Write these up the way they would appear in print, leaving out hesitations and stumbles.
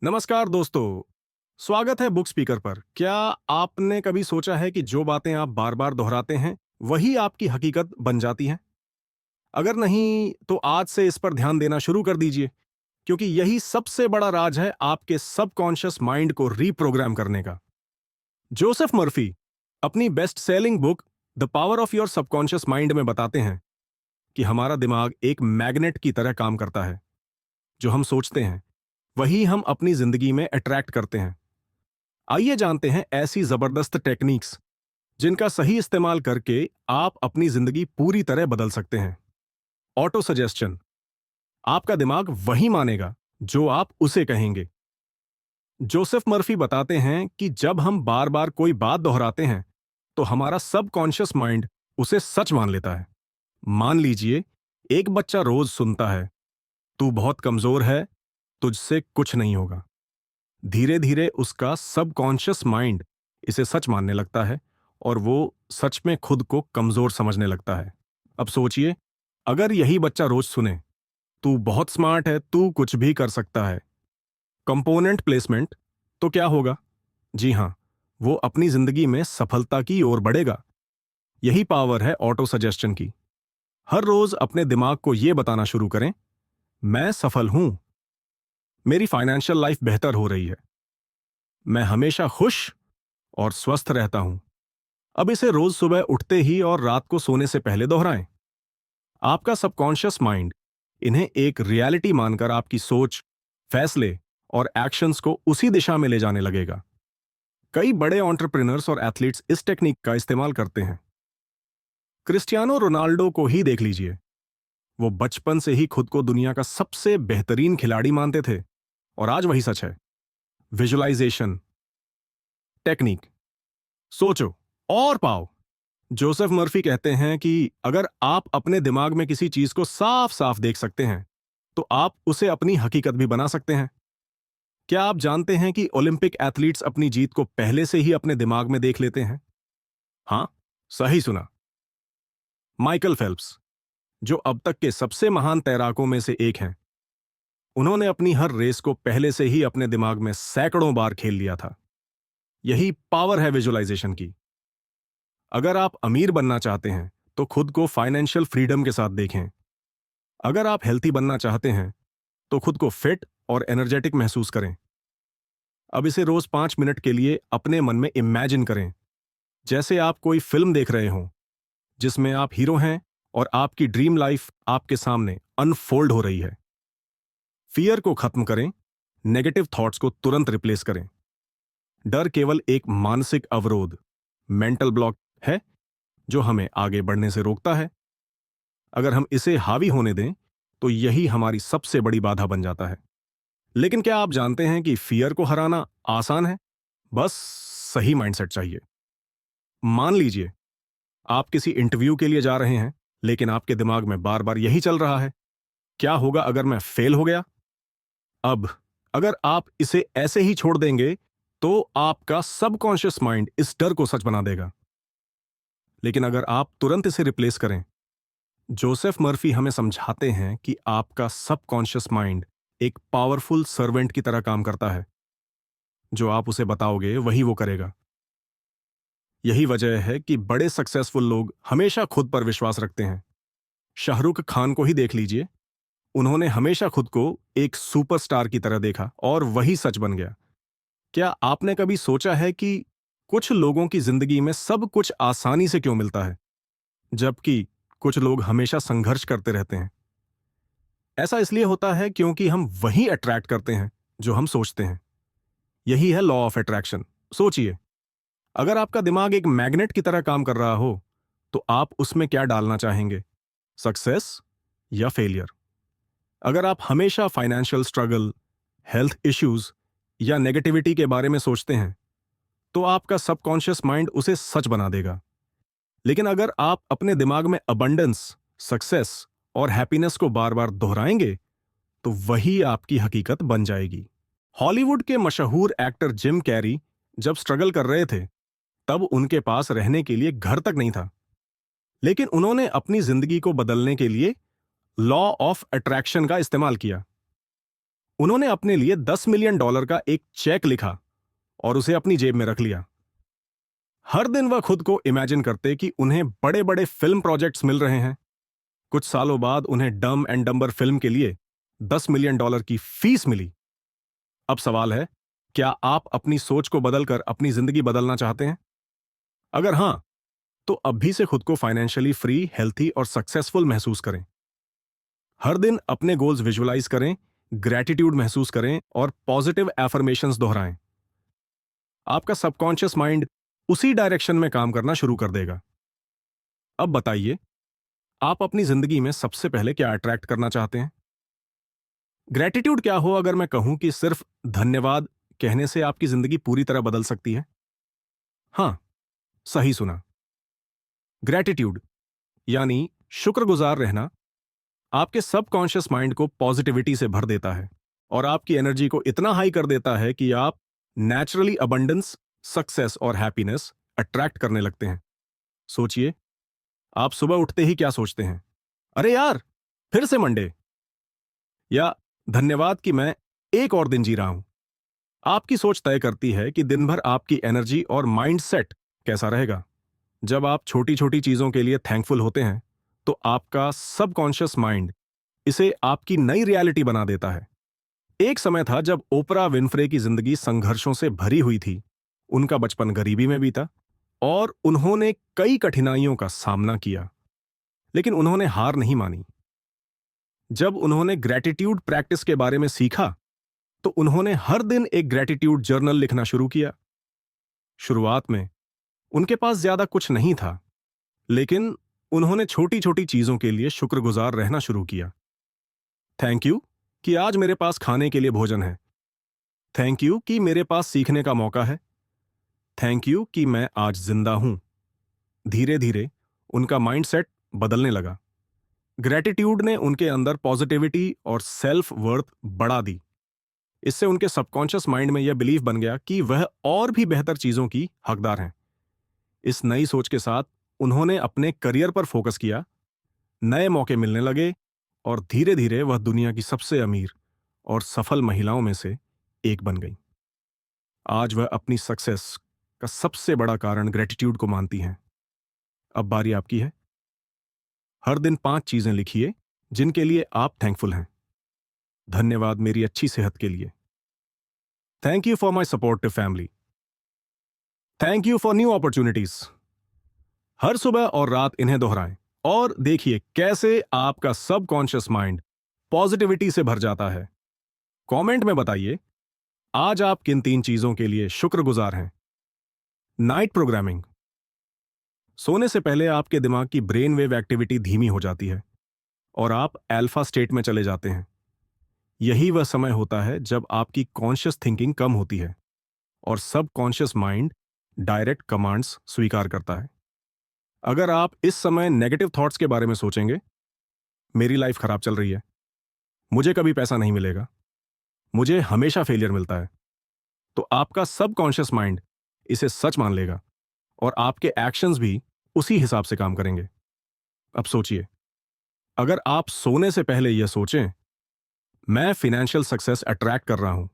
नमस्कार दोस्तों। स्वागत है बुक स्पीकर पर। क्या आपने कभी सोचा है कि जो बातें आप बार बार दोहराते हैं वही आपकी हकीकत बन जाती हैं? अगर नहीं तो आज से इस पर ध्यान देना शुरू कर दीजिए, क्योंकि यही सबसे बड़ा राज है आपके सबकॉन्शियस माइंड को रीप्रोग्राम करने का। जोसेफ मर्फी अपनी best selling book the power of your subconscious mind में बताते हैं कि हमारा दिमाग एक मैग्नेट की तरह काम करता है। जो हम सोचते हैं वही हम अपनी जिंदगी में अट्रैक्ट करते हैं। आइए जानते हैं ऐसी जबरदस्त टेक्निक्स जिनका सही इस्तेमाल करके आप अपनी जिंदगी पूरी तरह बदल सकते हैं। Auto suggestion. आपका दिमाग वही मानेगा जो आप उसे कहेंगे। जोसेफ मर्फी बताते हैं कि जब हम बार बार कोई बात दोहराते हैं तो हमारा सबकॉन्शियस माइंड उसे सच मान लेता है। मान लीजिए, एक बच्चा रोज सुनता है, तू बहुत कमजोर है, तुझसे कुछ नहीं होगा। धीरे धीरे उसका सबकॉन्शियस माइंड इसे सच मानने लगता है और वो सच में खुद को कमजोर समझने लगता है। अब सोचिए, अगर यही बच्चा रोज सुने, तू बहुत स्मार्ट है, तू कुछ भी कर सकता है, कंपोनेंट प्लेसमेंट, तो क्या होगा? जी हां, वो अपनी जिंदगी में सफलता की ओर बढ़ेगा। यही पावर है ऑटो सजेस्शन की। हर रोज अपने दिमाग को यह बताना शुरू करें, मैं सफल हूं, मेरी फाइनेंशियल लाइफ बेहतर हो रही है, मैं हमेशा खुश और स्वस्थ रहता हूं। अब इसे रोज सुबह उठते ही और रात को सोने से पहले दोहराएं। आपका सबकॉन्शियस माइंड इन्हें एक रियलिटी मानकर आपकी सोच, फैसले और एक्शंस को उसी दिशा में ले जाने लगेगा। कई बड़े एंटरप्रेन्योर्स और एथलीट्स इस टेक्निक का इस्तेमाल करते हैं। क्रिस्टियानो रोनाल्डो को ही देख लीजिए। वो बचपन से ही खुद को दुनिया का सबसे बेहतरीन खिलाड़ी मानते थे और आज वही सच है। Visualization technique. सोचो और पाओ। जोसेफ मर्फी कहते हैं कि अगर आप अपने दिमाग में किसी चीज को साफ साफ देख सकते हैं तो आप उसे अपनी हकीकत भी बना सकते हैं। क्या आप जानते हैं कि ओलंपिक एथलीट्स अपनी जीत को पहले से ही अपने दिमाग में देख लेते हैं? हाँ, सही सुना। माइकल फेल्प्स, जो अब तक के सबसे महान तैराकों में से एक हैं, उन्होंने अपनी हर रेस को पहले से ही अपने दिमाग में सैकड़ों बार खेल लिया था। यही पावर है विजुअलाइजेशन की। अगर आप अमीर बनना चाहते हैं तो खुद को फाइनेंशियल फ्रीडम के साथ देखें। अगर आप हेल्थी बनना चाहते हैं तो खुद को फिट और एनर्जेटिक महसूस करें। अब इसे रोज 5 मिनट के लिए अपने मन में इमेजिन करें, जैसे आप कोई फिल्म देख रहे हो जिसमें आप हीरो हैं और आपकी ड्रीम लाइफ आपके सामने अनफोल्ड हो रही है। फियर को खत्म करें, नेगेटिव थॉट्स को तुरंत रिप्लेस करें। डर केवल एक मानसिक अवरोध, मेंटल ब्लॉक है जो हमें आगे बढ़ने से रोकता है। अगर हम इसे हावी होने दें तो यही हमारी सबसे बड़ी बाधा बन जाता है। लेकिन क्या आप जानते हैं कि फियर को हराना आसान है? बस सही माइंडसेट चाहिए। मान लीजिए, आप किसी इंटरव्यू के लिए जा रहे हैं, लेकिन आपके दिमाग में बार बार यही चल रहा है, क्या होगा अगर मैं फेल हो गया? अब अगर आप इसे ऐसे ही छोड़ देंगे तो आपका सबकॉन्शियस माइंड इस डर को सच बना देगा। लेकिन अगर आप तुरंत इसे रिप्लेस करें, जोसेफ मर्फी हमें समझाते हैं कि आपका सबकॉन्शियस माइंड एक पावरफुल सर्वेंट की तरह काम करता है। जो आप उसे बताओगे वही वो करेगा। यही वजह है कि बड़े सक्सेसफुल लोग हमेशा खुद पर विश्वास रखते हैं। शाहरुख खान को ही देख लीजिए। उन्होंने हमेशा खुद को एक सुपरस्टार की तरह देखा और वही सच बन गया। क्या आपने कभी सोचा है कि कुछ लोगों की जिंदगी में सब कुछ आसानी से क्यों मिलता है, जबकि कुछ लोग हमेशा संघर्ष करते रहते हैं? ऐसा इसलिए होता है क्योंकि हम वही अट्रैक्ट करते हैं जो हम सोचते हैं। यही है लॉ ऑफ अट्रैक्शन। सोचिए, अगर आपका दिमाग एक मैग्नेट की तरह काम कर रहा हो तो आप उसमें क्या डालना चाहेंगे, सक्सेस या फेलियर? अगर आप हमेशा फाइनेंशियल स्ट्रगल, हेल्थ इश्यूज या नेगेटिविटी के बारे में सोचते हैं तो आपका सबकॉन्शियस माइंड उसे सच बना देगा। लेकिन अगर आप अपने दिमाग में अबंडेंस, सक्सेस और हैप्पीनेस को बार बार दोहराएंगे तो वही आपकी हकीकत बन जाएगी। हॉलीवुड के मशहूर एक्टर जिम कैरी जब स्ट्रगल कर रहे थे तब उनके पास रहने के लिए घर तक नहीं था, लेकिन उन्होंने अपनी जिंदगी को बदलने के लिए लॉ ऑफ अट्रैक्शन का इस्तेमाल किया। उन्होंने अपने लिए $10 मिलियन का एक चेक लिखा और उसे अपनी जेब में रख लिया। हर दिन वह खुद को इमेजिन करते कि उन्हें बड़े बड़े फिल्म प्रोजेक्ट्स मिल रहे हैं। कुछ सालों बाद उन्हें डम एंड डम्बर फिल्म के लिए $10 मिलियन की फीस मिली। अब सवाल है, क्या आप अपनी सोच को बदलकर अपनी जिंदगी बदलना चाहते हैं? अगर हां, तो अभी से खुद को फाइनेंशियली फ्री, हेल्थी और सक्सेसफुल महसूस करें। हर दिन अपने गोल्स विजुअलाइज करें, ग्रैटिट्यूड महसूस करें और पॉजिटिव एफर्मेशंस दोहराएं। आपका सबकॉन्शियस माइंड उसी डायरेक्शन में काम करना शुरू कर देगा। अब बताइए, आप अपनी जिंदगी में सबसे पहले क्या अट्रैक्ट करना चाहते हैं? ग्रैटिट्यूड क्या हो अगर मैं कहूं कि सिर्फ धन्यवाद कहने से आपकी जिंदगी पूरी तरह बदल सकती है? हां, सही सुना। ग्रैटिट्यूड यानी शुक्रगुजार रहना आपके सबकॉन्शियस माइंड को पॉजिटिविटी से भर देता है और आपकी एनर्जी को इतना हाई कर देता है कि आप नेचुरली अबंडेंस, सक्सेस और हैप्पीनेस अट्रैक्ट करने लगते हैं। सोचिए, आप सुबह उठते ही क्या सोचते हैं? अरे यार, फिर से मंडे। या धन्यवाद कि मैं एक और दिन जी रहा हूं। आपकी सोच तय करती है कि दिन भर आपकी एनर्जी और माइंडसेट कैसा रहेगा। जब आप छोटी छोटी चीजों के लिए थैंकफुल होते हैं तो आपका सबकॉन्शियस माइंड इसे आपकी नई रियलिटी बना देता है। एक समय था जब ओपरा विनफ्रे की जिंदगी संघर्षों से भरी हुई थी। उनका बचपन गरीबी में बीता और उन्होंने कई कठिनाइयों का सामना किया, लेकिन उन्होंने हार नहीं मानी। जब उन्होंने ग्रैटिट्यूड प्रैक्टिस के बारे में सीखा तो उन्होंने हर दिन एक ग्रैटिट्यूड जर्नल लिखना शुरू किया। शुरुआत में उनके पास ज्यादा कुछ नहीं था, लेकिन उन्होंने छोटी छोटी चीजों के लिए शुक्रगुजार रहना शुरू किया। थैंक यू कि आज मेरे पास खाने के लिए भोजन है। थैंक यू कि मेरे पास सीखने का मौका है। थैंक यू कि मैं आज जिंदा हूं। धीरे धीरे उनका माइंडसेट बदलने लगा। ग्रैटिट्यूड ने उनके अंदर पॉजिटिविटी और सेल्फ वर्थ बढ़ा दी। इससे उनके सबकॉन्शियस माइंड में यह बिलीफ बन गया कि वह और भी बेहतर चीजों की हकदार हैं। इस नई सोच के साथ उन्होंने अपने करियर पर फोकस किया, नए मौके मिलने लगे और धीरे धीरे वह दुनिया की सबसे अमीर और सफल महिलाओं में से एक बन गई। आज वह अपनी सक्सेस का सबसे बड़ा कारण ग्रेटिट्यूड को मानती हैं। अब बारी आपकी है। हर दिन 5 चीजें लिखिए जिनके लिए आप थैंकफुल हैं। धन्यवाद मेरी अच्छी सेहत के लिए। Thank you for my supportive family. Thank you for new opportunities. हर सुबह और रात इन्हें दोहराएं और देखिए कैसे आपका सबकॉन्शियस माइंड पॉजिटिविटी से भर जाता है। कमेंट में बताइए, आज आप किन 3 चीजों के लिए शुक्रगुजार हैं? Night programming. सोने से पहले आपके दिमाग की ब्रेन वेव एक्टिविटी धीमी हो जाती है और आप अल्फा स्टेट में चले जाते हैं। यही वह समय होता है जब आपकी कॉन्शियस थिंकिंग कम होती है और सबकॉन्शियस माइंड डायरेक्ट कमांड्स स्वीकार करता है। अगर आप इस समय नेगेटिव थॉट्स के बारे में सोचेंगे, मेरी लाइफ खराब चल रही है, मुझे कभी पैसा नहीं मिलेगा, मुझे हमेशा फेलियर मिलता है, तो आपका सबकॉन्शियस माइंड इसे सच मान लेगा और आपके एक्शंस भी उसी हिसाब से काम करेंगे। अब सोचिए, अगर आप सोने से पहले यह सोचें, मैं फाइनेंशियल सक्सेस अट्रैक्ट कर रहा हूं,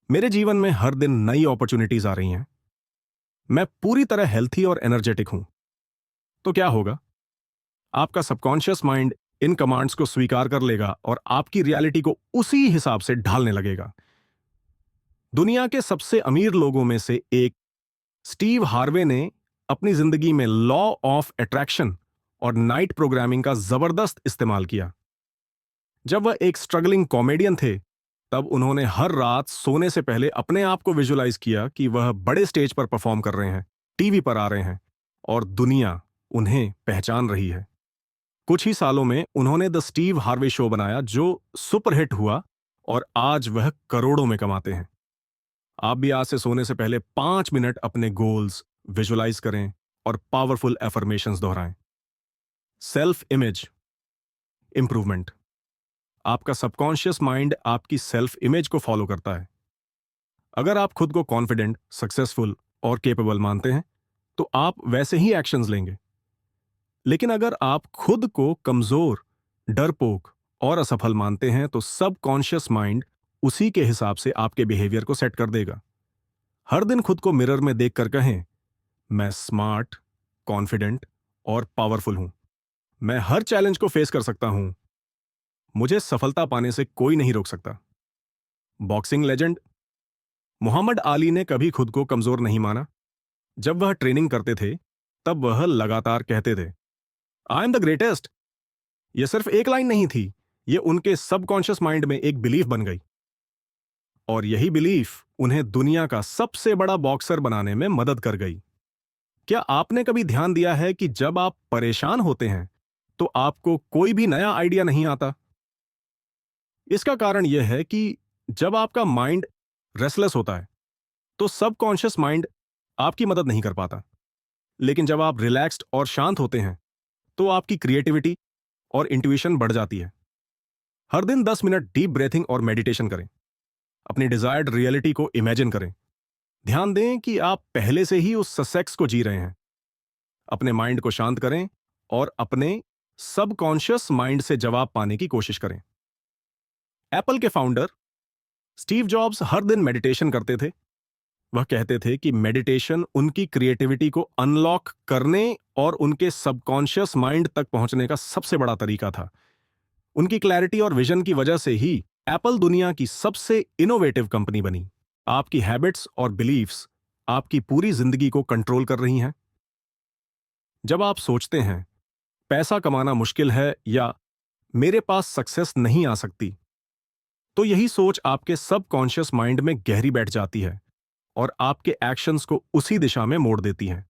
मेरे जीवन में हर दिन नई अपॉर्चुनिटीज आ रही हैं, मैं पूरी तरह हेल्थी और एनर्जेटिक हूं, तो क्या होगा? आपका सबकॉन्शियस माइंड इन कमांड्स को स्वीकार कर लेगा और आपकी रियलिटी को उसी हिसाब से ढालने लगेगा। दुनिया के सबसे अमीर लोगों में से एक स्टीव हार्वे ने अपनी जिंदगी में लॉ ऑफ अट्रैक्शन और नाइट प्रोग्रामिंग का जबरदस्त इस्तेमाल किया। जब वह एक स्ट्रगलिंग कॉमेडियन थे, तब उन्होंने हर रात सोने से पहले अपने आप को विजुलाइज किया कि वह बड़े स्टेज पर परफॉर्म कर रहे हैं, टीवी पर आ रहे हैं और दुनिया उन्हें पहचान रही है। कुछ ही सालों में उन्होंने द स्टीव हार्वे शो बनाया जो सुपरहिट हुआ और आज वह करोड़ों में कमाते हैं। आप भी आज से सोने से पहले 5 मिनट अपने गोल्स विजुलाइज करें और पावरफुल एफर्मेशंस दोहराएं। Self image improvement. आपका सबकॉन्शियस माइंड आपकी सेल्फ इमेज को फॉलो करता है। अगर आप खुद को कॉन्फिडेंट, सक्सेसफुल और केपेबल मानते हैं, तो आप वैसे ही एक्शंस लेंगे। लेकिन अगर आप खुद को कमजोर, डरपोक और असफल मानते हैं, तो सबकॉन्शियस माइंड उसी के हिसाब से आपके बिहेवियर को सेट कर देगा। हर दिन खुद को मिरर में देखकर कहें, मैं स्मार्ट, कॉन्फिडेंट और पावरफुल हूं। मैं हर चैलेंज को फेस कर सकता हूं। मुझे सफलता पाने से कोई नहीं रोक सकता। बॉक्सिंग लेजेंड मोहम्मद अली ने कभी खुद को कमजोर नहीं माना। जब वह ट्रेनिंग करते थे, तब वह लगातार कहते थे, आई एम द ग्रेटेस्ट। यह सिर्फ एक लाइन नहीं थी, यह उनके सबकॉन्शियस माइंड में एक बिलीफ बन गई। और यही बिलीफ उन्हें दुनिया का सबसे बड़ा बॉक्सर बनाने में मदद कर गई। क्या आपने कभी ध्यान दिया है कि जब आप परेशान होते हैं, तो आपको कोई भी नया आइडिया नहीं आता? इसका कारण यह है कि जब आपका माइंड रेस्टलेस होता है, तो सबकॉन्शियस माइंड आपकी मदद नहीं कर पाता। लेकिन जब आप रिलैक्स्ड और शांत होते हैं, तो आपकी क्रिएटिविटी और इंट्यूशन बढ़ जाती है। हर दिन 10 मिनट डीप ब्रीथिंग और मेडिटेशन करें। अपनी डिजायर्ड रियलिटी को इमेजिन करें। ध्यान दें कि आप पहले से ही उस सक्सेस को जी रहे हैं। अपने माइंड को शांत करें और अपने सबकॉन्शियस माइंड से जवाब पाने की कोशिश करें। एप्पल के फाउंडर स्टीव जॉब्स हर दिन मेडिटेशन करते थे। वह कहते थे कि मेडिटेशन उनकी क्रिएटिविटी को अनलॉक करने और उनके सबकॉन्शियस माइंड तक पहुंचने का सबसे बड़ा तरीका था। उनकी क्लैरिटी और विजन की वजह से ही एप्पल दुनिया की सबसे इनोवेटिव कंपनी बनी। आपकी हैबिट्स और बिलीफ्स आपकी पूरी जिंदगी को कंट्रोल कर रही हैं। जब आप सोचते हैं, पैसा कमाना मुश्किल है या मेरे पास सक्सेस नहीं आ सकती, तो यही सोच आपके सबकॉन्शियस माइंड में गहरी बैठ जाती है और आपके एक्शंस को उसी दिशा में मोड़ देती हैं।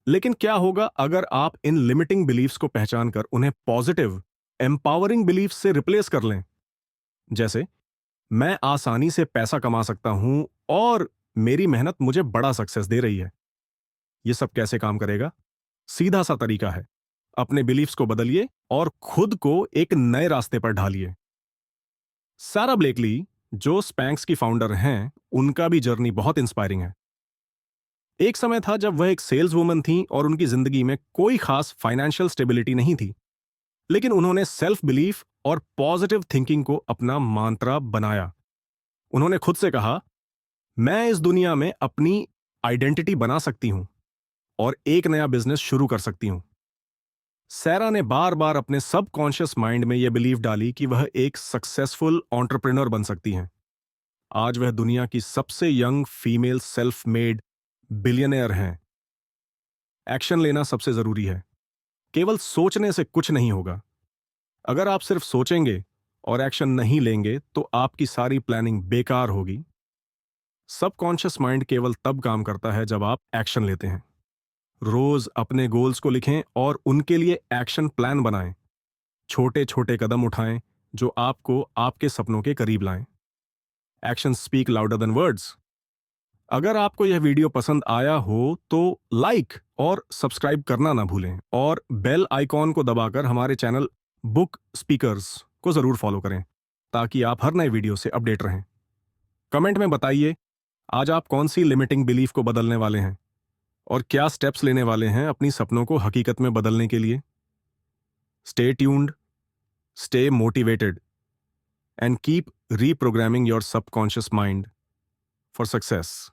लेकिन क्या होगा अगर आप इन लिमिटिंग बिलीफ्स को पहचान कर उन्हें पॉजिटिव, एम्पावरिंग बिलीफ्स से रिप्लेस कर लें? जैसे, मैं आसानी से पैसा कमा सकता हूं और मेरी मेहनत मुझे बड़ा सक्सेस दे रही है। यह सब कैसे काम करेगा? सीधा सा तरीका है, अपने बिलीफ्स को बदलिए और खुद को एक नए रास्ते पर ढालिए। सारा ब्लेकली, जो स्पैंक्स की फाउंडर हैं, उनका भी जर्नी बहुत इंस्पायरिंग है। एक समय था जब वह एक सेल्स वुमन थी और उनकी जिंदगी में कोई खास फाइनेंशियल स्टेबिलिटी नहीं थी। लेकिन उन्होंने सेल्फ बिलीफ और पॉजिटिव थिंकिंग को अपना मंत्र बनाया। उन्होंने खुद से कहा, मैं इस दुनिया में अपनी आइडेंटिटी बना सकती हूं और एक नया बिजनेस शुरू कर सकती हूं। सैरा ने बार बार अपने सबकॉन्शियस माइंड में यह बिलीफ डाली कि वह एक सक्सेसफुल एंटरप्रेन्योर बन सकती हैं। आज वह दुनिया की सबसे young female self made billionaire हैं। एक्शन लेना सबसे जरूरी है। केवल सोचने से कुछ नहीं होगा। अगर आप सिर्फ सोचेंगे और एक्शन नहीं लेंगे, तो आपकी सारी प्लानिंग बेकार होगी। सबकॉन्शियस माइंड केवल तब काम करता है जब आप एक्शन लेते हैं। रोज अपने गोल्स को लिखें और उनके लिए एक्शन प्लान बनाएं। छोटे छोटे कदम उठाएं जो आपको आपके सपनों के करीब लाएं। Action speak louder than words. अगर आपको यह वीडियो पसंद आया हो तो लाइक और सब्सक्राइब करना ना भूलें और बेल आइकॉन को दबाकर हमारे चैनल बुक स्पीकर्स को जरूर फॉलो करें ताकि आप हर नए वीडियो से अपडेट रहें। कमेंट में बताइए, आज आप कौन सी लिमिटिंग बिलीफ को बदलने वाले हैं और क्या स्टेप्स लेने वाले हैं अपनी सपनों को हकीकत में बदलने के लिए। Stay tuned, stay motivated and keep reprogramming your subconscious mind for success.